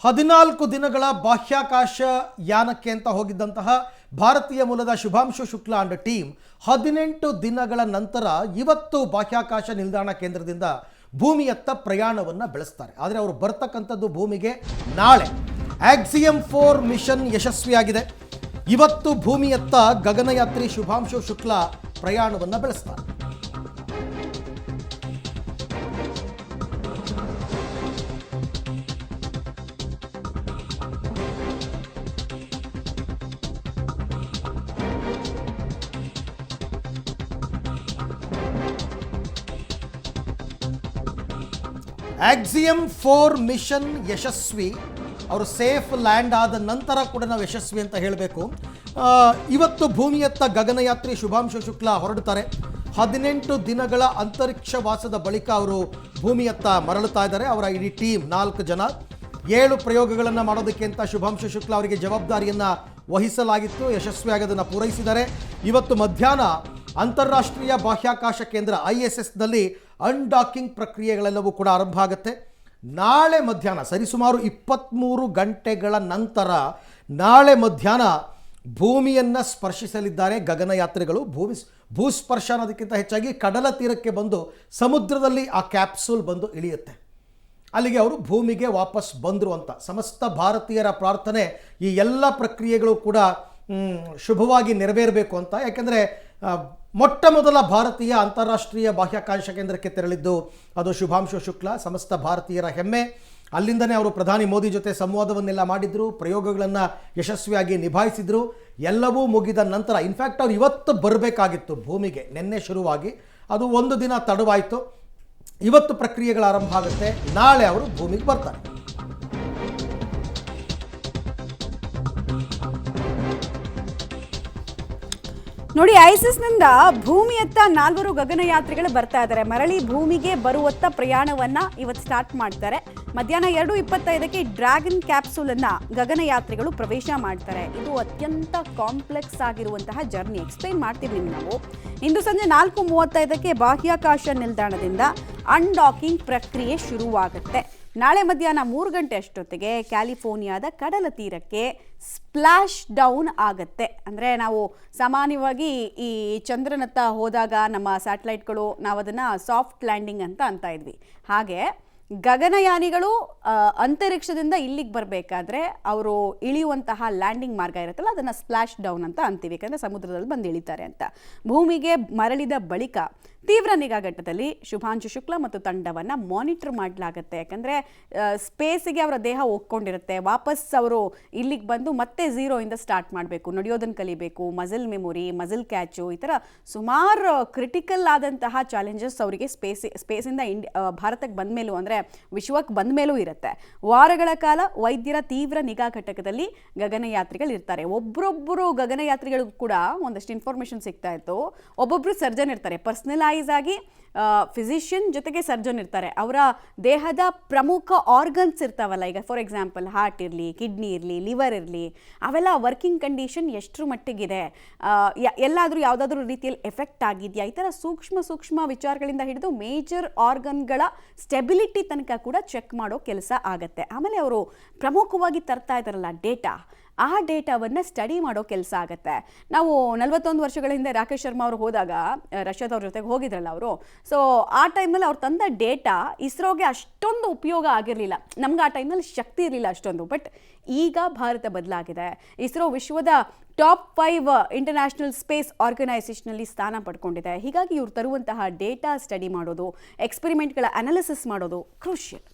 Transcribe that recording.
14 ದಿನಗಳ ಬಾಹ್ಯಾಕಾಶ ಯಾನಕ್ಕೆ ಅಂತ ಹೋಗಿದ್ದಂತಹ ಭಾರತೀಯ ಮೂಲದ ಶುಭಾಂಶು ಶುಕ್ಲಾ ಅಂಡ್ ಟೀಮ್ 18 ದಿನಗಳ ನಂತರ ಇವತ್ತು ಬಾಹ್ಯಾಕಾಶ ನಿಲ್ದಾಣ ಕೇಂದ್ರದಿಂದ ಭೂಮಿಯತ್ತ ಪ್ರಯಾಣವನ್ನು ಬೆಳೆಸ್ತಾರೆ. ಆದರೆ ಅವರು ಬರ್ತಕ್ಕಂಥದ್ದು ಭೂಮಿಗೆ ನಾಳೆ. ಆಕ್ಸಿಯಂ 4 ಮಿಷನ್ ಯಶಸ್ವಿಯಾಗಿದೆ. ಇವತ್ತು ಭೂಮಿಯತ್ತ ಗಗನಯಾತ್ರಿ ಶುಭಾಂಶು ಶುಕ್ಲಾ ಪ್ರಯಾಣವನ್ನು ಬೆಳೆಸ್ತಾರೆ. ಆಕ್ಸಿಯಂ 4 ಮಿಷನ್ ಯಶಸ್ವಿ. ಅವರು ಸೇಫ್ ಲ್ಯಾಂಡ್ ಆದ ನಂತರ ಕೂಡ ನಾವು ಯಶಸ್ವಿ ಅಂತ ಹೇಳಬೇಕು. ಇವತ್ತು ಭೂಮಿಯತ್ತ ಗಗನಯಾತ್ರಿ ಶುಭಾಂಶು ಶುಕ್ಲಾ ಹೊರಡ್ತಾರೆ. 18 ದಿನಗಳ ಅಂತರಿಕ್ಷ ವಾಸದ ಬಳಿಕ ಅವರು ಭೂಮಿಯತ್ತ ಮರಳುತ್ತಾ ಇದ್ದಾರೆ. ಅವರ ಇಡೀ ಟೀಮ್ 4 ಜನ. 7 ಪ್ರಯೋಗಗಳನ್ನು ಮಾಡೋದಕ್ಕೆ ಅಂತ ಶುಭಾಂಶು ಶುಕ್ಲಾ ಅವರಿಗೆ ಜವಾಬ್ದಾರಿಯನ್ನು ವಹಿಸಲಾಗಿತ್ತು. ಯಶಸ್ವಿಯಾಗಿ ಅದನ್ನು ಪೂರೈಸಿದ್ದಾರೆ. ಇವತ್ತು ಮಧ್ಯಾಹ್ನ ಅಂತಾರಾಷ್ಟ್ರೀಯ ಬಾಹ್ಯಾಕಾಶ ಕೇಂದ್ರ ISSನಲ್ಲಿ ಅನ್ಡಾಕಿಂಗ್ ಪ್ರಕ್ರಿಯೆಗಳೆಲ್ಲವೂ ಕೂಡ ಆರಂಭ ಆಗುತ್ತೆ. ನಾಳೆ ಮಧ್ಯಾಹ್ನ ಸರಿಸುಮಾರು 23 ಗಂಟೆಗಳ ನಂತರ ನಾಳೆ ಮಧ್ಯಾಹ್ನ ಭೂಮಿಯನ್ನು ಸ್ಪರ್ಶಿಸಲಿದ್ದಾರೆ ಗಗನಯಾತ್ರಿಗಳು. ಭೂಸ್ಪರ್ಶ ಅನ್ನೋದಕ್ಕಿಂತ ಹೆಚ್ಚಾಗಿ ಕಡಲ ತೀರಕ್ಕೆ ಬಂದು ಸಮುದ್ರದಲ್ಲಿ ಆ ಕ್ಯಾಪ್ಸೂಲ್ ಬಂದು ಇಳಿಯುತ್ತೆ. ಅಲ್ಲಿಗೆ ಅವರು ಭೂಮಿಗೆ ವಾಪಸ್ ಬಂದರು ಅಂತ ಸಮಸ್ತ ಭಾರತೀಯರ ಪ್ರಾರ್ಥನೆ. ಈ ಎಲ್ಲ ಪ್ರಕ್ರಿಯೆಗಳು ಕೂಡ ಶುಭವಾಗಿ ನೆರವೇರಬೇಕು ಅಂತ. ಯಾಕೆಂದರೆ ಮೊಟ್ಟ ಮೊದಲ ಭಾರತೀಯ ಅಂತಾರಾಷ್ಟ್ರೀಯ ಬಾಹ್ಯಾಕಾಶ ಕೇಂದ್ರಕ್ಕೆ ತೆರಳಿದ್ದು ಅದು ಶುಭಾಂಶು ಶುಕ್ಲಾ. ಸಮಸ್ತ ಭಾರತೀಯರ ಹೆಮ್ಮೆ. ಅಲ್ಲಿಂದನೇ ಅವರು ಪ್ರಧಾನಿ ಮೋದಿ ಜೊತೆ ಸಂವಾದವನ್ನೆಲ್ಲ ಮಾಡಿದರು. ಪ್ರಯೋಗಗಳನ್ನು ಯಶಸ್ವಿಯಾಗಿ ನಿಭಾಯಿಸಿದರು. ಎಲ್ಲವೂ ಮುಗಿದ ನಂತರ ಇನ್ಫ್ಯಾಕ್ಟ್ ಅವ್ರು ಇವತ್ತು ಬರಬೇಕಾಗಿತ್ತು ಭೂಮಿಗೆ. ನಿನ್ನೆ ಶುರುವಾಗಿ ಅದು ಒಂದು ದಿನ ತಡವಾಯಿತು. ಇವತ್ತು ಪ್ರಕ್ರಿಯೆಗಳು ಆರಂಭ ಆಗುತ್ತೆ. ನಾಳೆ ಅವರು ಭೂಮಿಗೆ ಬರ್ತಾರೆ. ನೋಡಿ, ಐಸಿಸ್ನಿಂದ ಭೂಮಿಯತ್ತ 4 ಗಗನಯಾತ್ರಿಗಳು ಬರ್ತಾ ಇದ್ದಾರೆ. ಮರಳಿ ಭೂಮಿಗೆ ಬರುವತ್ತ ಪ್ರಯಾಣವನ್ನ ಇವತ್ತು ಸ್ಟಾರ್ಟ್ ಮಾಡ್ತಾರೆ. ಮಧ್ಯಾಹ್ನ 2:25ಕ್ಕೆ ಡ್ರ್ಯಾಗನ್ ಕ್ಯಾಪ್ಸೂಲ್ ಅನ್ನ ಗಗನಯಾತ್ರಿಗಳು ಪ್ರವೇಶ ಮಾಡ್ತಾರೆ. ಇದು ಅತ್ಯಂತ ಕಾಂಪ್ಲೆಕ್ಸ್ ಆಗಿರುವಂತಹ ಜರ್ನಿ. ಎಕ್ಸ್ಪ್ಲೈನ್ ಮಾಡ್ತೀವಿ ನಾವು. ಇಂದು ಸಂಜೆ 4:35ಕ್ಕೆ ಬಾಹ್ಯಾಕಾಶ ನಿಲ್ದಾಣದಿಂದ ಅನ್ಡಾಕಿಂಗ್ ಪ್ರಕ್ರಿಯೆ ಶುರುವಾಗುತ್ತೆ. ನಾಳೆ ಮಧ್ಯಾಹ್ನ 3 ಗಂಟೆ ಅಷ್ಟೊತ್ತಿಗೆ ಕ್ಯಾಲಿಫೋರ್ನಿಯಾದ ಕಡಲ ತೀರಕ್ಕೆ ಸ್ಪ್ಲಾಶ್ ಡೌನ್ ಆಗುತ್ತೆ. ಅಂದರೆ ನಾವು ಸಾಮಾನ್ಯವಾಗಿ ಈ ಚಂದ್ರನತ್ತ ಹೋದಾಗ ನಮ್ಮ ಸ್ಯಾಟಲೈಟ್ಗಳು ನಾವು ಅದನ್ನು ಸಾಫ್ಟ್ ಲ್ಯಾಂಡಿಂಗ್ ಅಂತ ಇದ್ವಿ. ಹಾಗೆ ಗಗನಯಾನಿಗಳು ಅಂತರಿಕ್ಷದಿಂದ ಇಲ್ಲಿಗೆ ಬರಬೇಕಾದ್ರೆ ಅವರು ಇಳಿಯುವಂತಹ ಲ್ಯಾಂಡಿಂಗ್ ಮಾರ್ಗ ಇರುತ್ತಲ್ಲ, ಅದನ್ನು ಸ್ಪ್ಲಾಶ್ ಡೌನ್ ಅಂತ ಅಂತೀವಿ. ಯಾಕಂದರೆ ಸಮುದ್ರದಲ್ಲಿ ಬಂದು ಇಳಿತಾರೆ ಅಂತ. ಭೂಮಿಗೆ ಮರಳಿದ ಬಳಿಕ ತೀವ್ರ ನಿಗಾಘಟ್ಟದಲ್ಲಿ ಶುಭಾಂಶು ಶುಕ್ಲಾ ಮತ್ತು ತಂಡವನ್ನು ಮಾನಿಟರ್ ಮಾಡಲಾಗುತ್ತೆ. ಯಾಕಂದರೆ ಸ್ಪೇಸಿಗೆ ಅವರ ದೇಹ ಹೋಗ್ಕೊಂಡಿರುತ್ತೆ. ವಾಪಸ್ ಅವರು ಇಲ್ಲಿಗೆ ಬಂದು ಮತ್ತೆ 0 ಸ್ಟಾರ್ಟ್ ಮಾಡಬೇಕು. ನಡೆಯೋದನ್ನು ಕಲಿಬೇಕು. ಮಸಲ್ ಮೆಮೊರಿ, ಮಸಲ್ ಕ್ಯಾಚು, ಈ ಥರ ಸುಮಾರು ಕ್ರಿಟಿಕಲ್ ಆದಂತಹ ಚಾಲೆಂಜಸ್ ಅವರಿಗೆ ಸ್ಪೇಸಿಂದ ಭಾರತಕ್ಕೆ ಬಂದ ಮೇಲೂ, ಅಂದರೆ ವಿಶ್ವಕ್ಕೆ ಬಂದ ಮೇಲೂ ಇರುತ್ತೆ. ವಾರಗಳ ಕಾಲ ವೈದ್ಯರ ತೀವ್ರ ನಿಗಾ ಘಟಕದಲ್ಲಿ ಗಗನಯಾತ್ರಿಗಳು ಇರ್ತಾರೆ. ಒಬ್ಬೊಬ್ಬರು ಗಗನಯಾತ್ರಿಗಳಿಗೂ ಕೂಡ ಒಂದಷ್ಟು ಇನ್ಫಾರ್ಮೇಷನ್ ಸಿಗ್ತಾ ಇತ್ತು. ಒಬ್ಬೊಬ್ಬರು ಸರ್ಜನ್ ಇರ್ತಾರೆ. ಪರ್ಸನಲೈಸ್ ಆಗಿ ಫಿಸಿಷಿಯನ್ ಜೊತೆಗೆ ಸರ್ಜನ್ ಇರ್ತಾರೆ. ಅವರ ದೇಹದ ಪ್ರಮುಖ ಆರ್ಗನ್ಸ್ ಇರ್ತಾವಲ್ಲ, ಈಗ ಫಾರ್ ಎಕ್ಸಾಂಪಲ್ ಹಾರ್ಟ್ ಇರಲಿ, ಕಿಡ್ನಿ ಇರಲಿ, ಲಿವರ್ ಇರಲಿ, ಅವೆಲ್ಲ ವರ್ಕಿಂಗ್ ಕಂಡೀಷನ್ ಎಷ್ಟರ ಮಟ್ಟಿಗಿದೆ, ಎಲ್ಲಾದರೂ ಯಾವುದಾದ್ರೂ ರೀತಿಯಲ್ಲಿ ಎಫೆಕ್ಟ್ ಆಗಿದೆಯಾ, ಈ ಥರ ಸೂಕ್ಷ್ಮ ವಿಚಾರಗಳಿಂದ ಹಿಡಿದು ಮೇಜರ್ ಆರ್ಗನ್ಗಳ ಸ್ಟೆಬಿಲಿಟಿ ತನಕ ಕೂಡ ಚೆಕ್ ಮಾಡೋ ಕೆಲಸ ಆಗತ್ತೆ. ಆಮೇಲೆ ಅವರು ಪ್ರಮುಖವಾಗಿ ತರ್ತಾ ಇದ್ದಾರಲ್ಲ ಡೇಟಾ, ಆ ಡೇಟಾವನ್ನು ಸ್ಟಡಿ ಮಾಡೋ ಕೆಲಸ ಆಗುತ್ತೆ. ನಾವು 41 ವರ್ಷಗಳ ಹಿಂದೆ ರಾಕೇಶ್ ಶರ್ಮಾ ಅವರು ಹೋದಾಗ ರಷ್ಯಾದವ್ರ ಜೊತೆಗೆ ಹೋಗಿದ್ರಲ್ಲ ಅವರು. ಸೊ ಆ ಟೈಮಲ್ಲಿ ಅವ್ರು ತಂದ ಡೇಟಾ ಇಸ್ರೋಗೆ ಅಷ್ಟೊಂದು ಉಪಯೋಗ ಆಗಿರಲಿಲ್ಲ. ನಮ್ಗೆ ಆ ಟೈಮಲ್ಲಿ ಶಕ್ತಿ ಇರಲಿಲ್ಲ ಅಷ್ಟೊಂದು. ಬಟ್ ಈಗ ಭಾರತ ಬದಲಾಗಿದೆ. ಇಸ್ರೋ ವಿಶ್ವದ ಟಾಪ್ 5 ಇಂಟರ್ನ್ಯಾಷನಲ್ ಸ್ಪೇಸ್ ಆರ್ಗನೈಸೇಷನಲ್ಲಿ ಸ್ಥಾನ ಪಡ್ಕೊಂಡಿದೆ. ಹೀಗಾಗಿ ಇವ್ರು ತರುವಂತಹ ಡೇಟಾ ಸ್ಟಡಿ ಮಾಡೋದು, ಎಕ್ಸ್ಪೆರಿಮೆಂಟ್ಗಳ ಅನಾಲಿಸಿಸ್ ಮಾಡೋದು ಕ್ರೂಷಿಯಲ್.